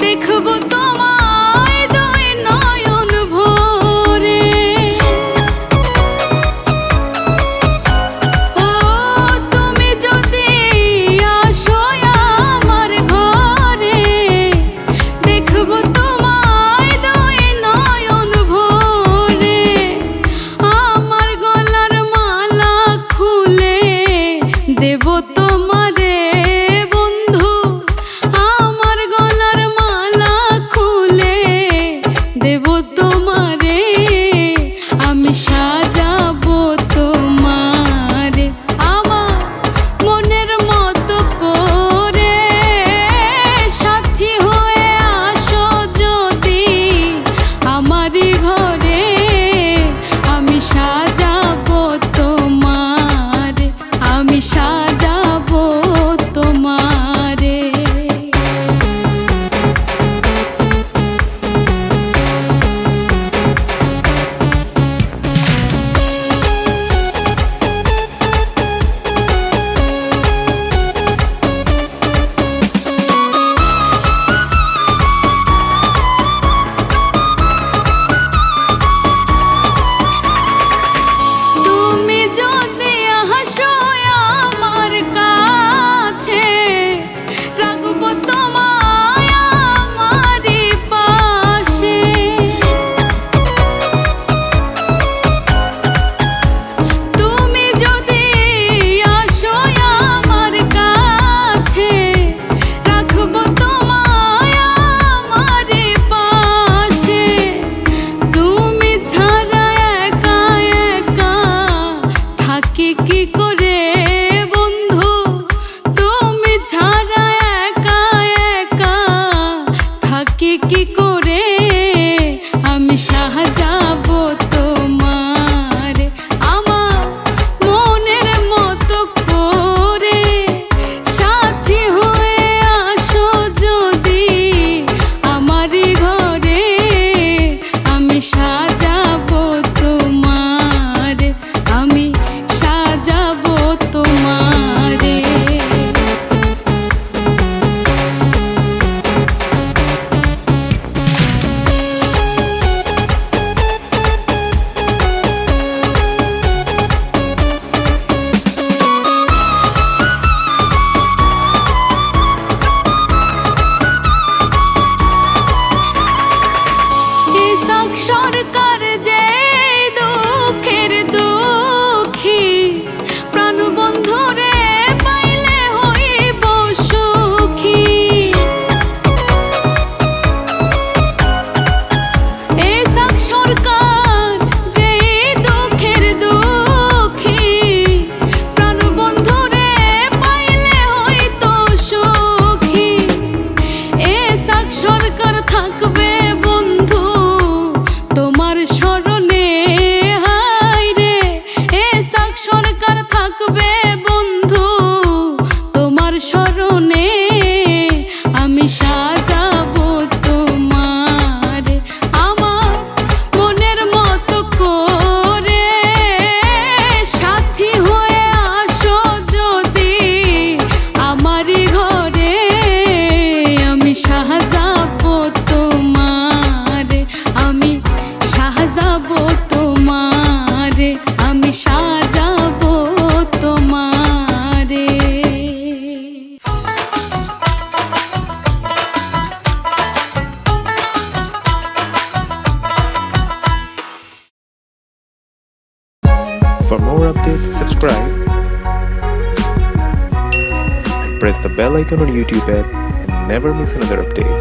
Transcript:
দেখব তোমায় দুই নয়ন ভরে। ও তুমি যদি আসো আমার ঘরে, দেখব তোমায় দুই নয়ন ভরে। আমার গলার মালা খুলে দেব তোমারে বন্ধু, আমার গলার মালা খুলে দেব তোমারে। আমি সাজাবো তোমারে আমার মনের মতো করে। সাথী হয়ে আসো যদি আমারই ঘরে, আমি সাজাবো তোমারে, আমি সাজাবো তোমারে। তুমি যদি হাসো আমার কাছে, রাখবো তোমায় আমারই পাশে। তুমি যদি আসো আমার কাছে, রাখবো তোমায় আমারই পাশে। তুমি ছাড়া একা একা থাকি কি করে বন্ধু, তুমি ছাড়া একা একা থাকি কি করে। আমি সাজাবো তোমারে আমার মনের মতো করে। সাথী হয়ে আসো যদি আমারই ঘরে, আমি সাজাবো তোমারে, আমি সাজাবো তোমারে। ইসাক সরকার যে দুঃখের দুঃখী, প্রাণ বন্ধুরে পাইলে হইব সুখী। ইসাক সরকার যে দুঃখের দুঃখী, প্রাণ বন্ধুরে পাইলে হইতো সুখী। ইসাক সরকার থাকবে বন্ধু তোমার স্মরণে, হায় রে। ইসাক সরকার থাকবে বন্ধু তোমার স্মরণে। আমি সাজাবো তোমারে আমার মনের মতো করে। সাথী হয়ে আসো যদি আমারই ঘরে, আমি সাজাবো তোমারে, আমি সাজাবো তোমারে, আমি সাজাবো তোমারে। For more updates, subscribe and press the bell icon on YouTube app and never miss another update.